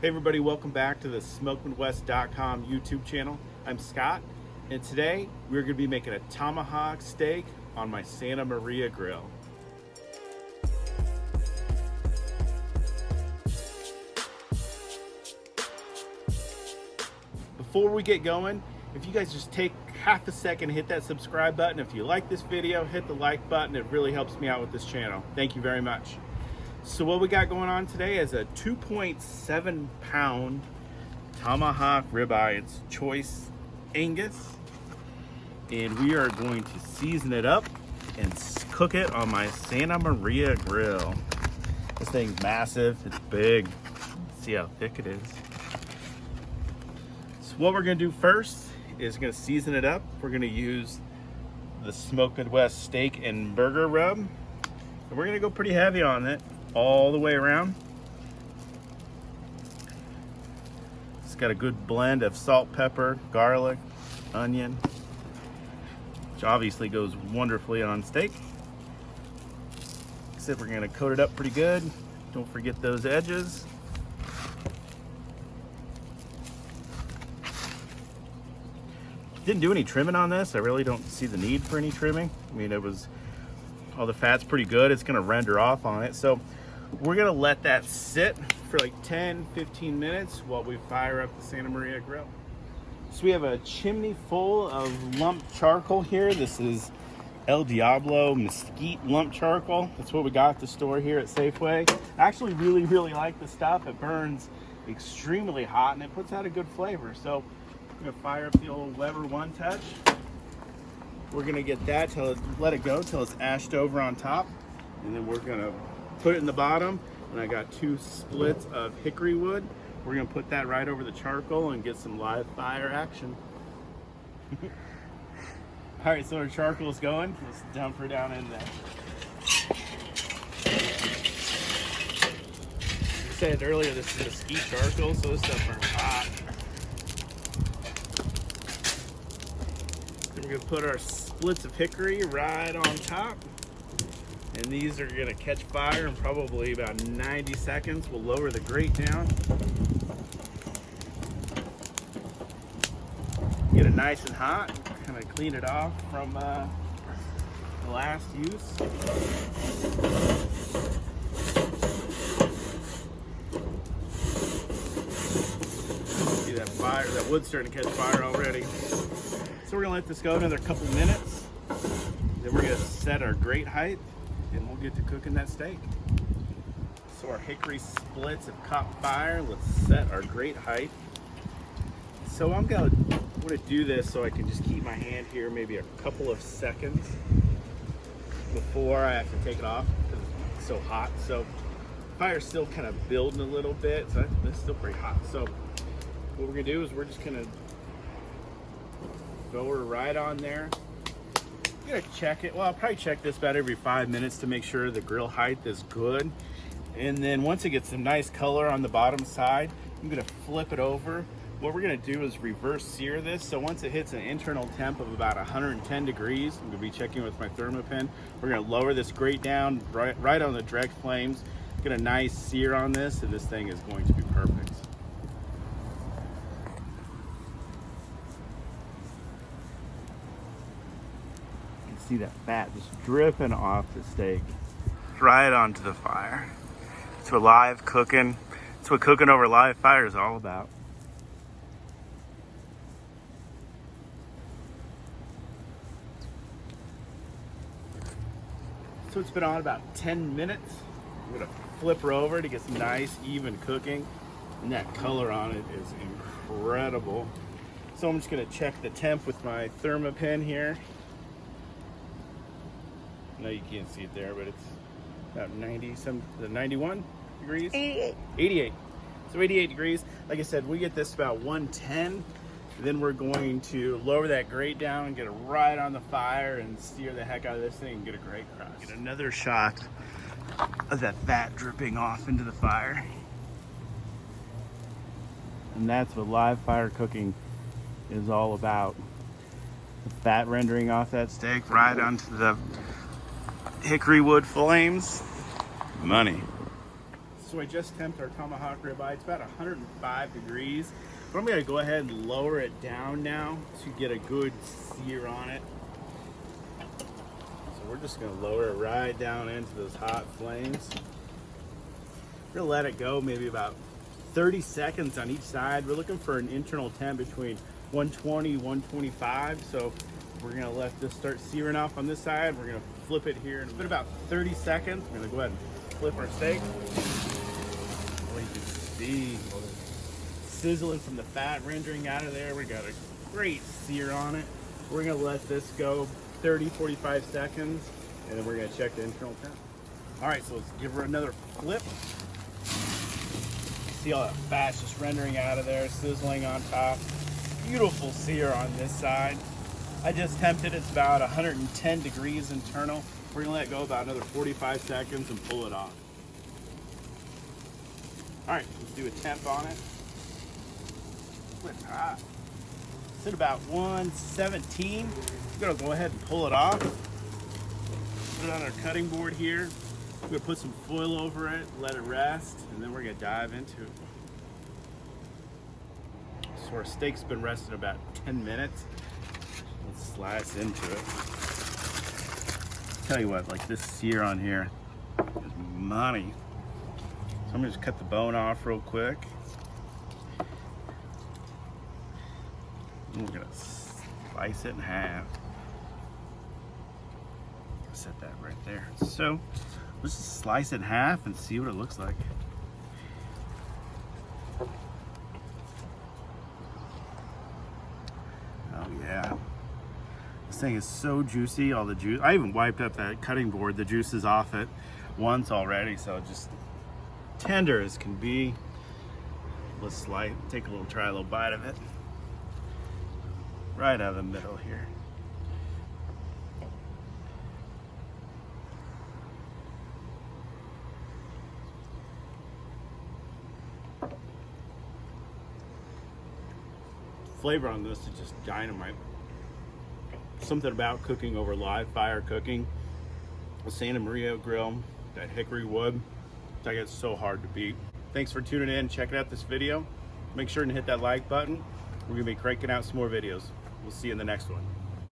Hey everybody, welcome back to the SmokeMidwest.com YouTube channel. I'm Scott, and today we're going to be making a tomahawk steak on my Santa Maria grill. Before we get going, if you guys just take half a second, hit that subscribe button. If you like this video, hit the like button. It really helps me out with this channel. Thank you very much. So what we got going on today is a 2.7 pound tomahawk ribeye. It's choice Angus, and we are going to season it up and cook it on my Santa Maria grill. This thing's massive, it's big. See how thick it is. So what we're gonna do first is gonna season it up. We're gonna use the Smoke Midwest steak and burger rub, and we're gonna go pretty heavy on it all the way around. It's got a good blend of salt, pepper, garlic, onion, which obviously goes wonderfully on steak. Except we're gonna coat it up pretty good. Don't forget those edges. Didn't do any trimming on this. I really don't see the need for any trimming. I mean, all the fat's pretty good. It's gonna render off on it. So we're gonna let that sit for like 10-15 minutes while we fire up the Santa Maria grill. So we have a chimney full of lumped charcoal here. This is El Diablo mesquite lumped charcoal. That's what we got at the store here at Safeway. I actually really like the stuff. It burns extremely hot and it puts out a good flavor. So I'm gonna fire up the old Weber One Touch. We're gonna get that let it go till it's ashed over on top, and then we're gonna put it in the bottom. And I got 2 splits of hickory wood. We're gonna put that right over the charcoal and get some live fire action. All right, so our charcoal is going. Let's dump her down in there. I said earlier, this is mesquite charcoal, so this stuff burns hot. We're gonna put our splits of hickory right on top, and these are gonna catch fire in probably about 90 seconds. We'll lower the grate down, get it nice and hot, kind of clean it off from the last use. See that fire, that wood's starting to catch fire already. So we're gonna let this go another couple minutes. Then we're gonna set our grate height and we'll get to cooking that steak. So our hickory splits have caught fire. Let's set our grate height. So I'm gonna do this so I can just keep my hand here maybe a couple of seconds before I have to take it off because it's so hot. So fire's still kind of building a little bit, so it's still pretty hot. So what we're gonna do is we're just gonna throw her right on there. I'm gonna check it. Well, I'll probably check this about every 5 minutes to make sure the grill height is good. And then once it gets some nice color on the bottom side, I'm gonna flip it over. What we're gonna do is reverse sear this. So once it hits an internal temp of about 110 degrees, I'm gonna be checking with my thermopen. We're gonna lower this grate down right on the direct flames. Get a nice sear on this, and this thing is going to be perfect. See that fat just dripping off the steak right onto the fire. It's what live cooking, it's what cooking over live fire is all about. So it's been on about 10 minutes. I'm gonna flip her over to get some nice even cooking, and that color on it is incredible. So I'm just gonna check the temp with my thermopen here. I know you can't see it there, but it's about 91 degrees? 88. So 88 degrees. Like I said, we get this about 110. Then we're going to lower that grate down and get it right on the fire and sear the heck out of this thing and get a great crust. Get another shot of that fat dripping off into the fire. And that's what live fire cooking is all about. The fat rendering off that steak right onto the hickory wood flames. Money. So I just temped our Tomahawk ribeye. It's about 105 degrees. But I'm gonna go ahead and lower it down now to get a good sear on it. So we're just gonna lower it right down into those hot flames. We're gonna let it go maybe about 30 seconds on each side. We're looking for an internal temp between 120, 125. So we're gonna let this start searing off on this side. We're gonna flip it here in about 30 seconds. We're gonna go ahead and flip our steak. Well, you can see sizzling from the fat rendering out of there. We got a great sear on it. We're gonna let this go 30, 45 seconds, and then we're gonna check the internal temp. All right, so let's give her another flip. See all that fat's just rendering out of there, sizzling on top. Beautiful sear on this side. I just temped it. It's about 110 degrees internal. We're gonna let it go about another 45 seconds and pull it off. All right, let's do a temp on it. It's hot. It's at about 117. We're gonna go ahead and pull it off. Put it on our cutting board here. We're gonna put some foil over it, let it rest, and then we're gonna dive into it. So our steak's been resting about 10 minutes. Let's slice into it. Tell you what, like this sear on here is money. So I'm gonna just cut the bone off real quick. And we're gonna slice it in half. Set that right there. So let's just slice it in half and see what it looks like. Oh yeah. This thing is so juicy, all the juice. I even wiped up that cutting board, the juice is off it once already, so just tender as can be. Let's slice, try a little bite of it. Right out of the middle here. Flavor on this is just dynamite. Something about cooking over live fire cooking. The Santa Maria grill, that hickory wood, that gets so hard to beat. Thanks for tuning in, checking out this video. Make sure to hit that like button. We're gonna be cranking out some more videos. We'll see you in the next one.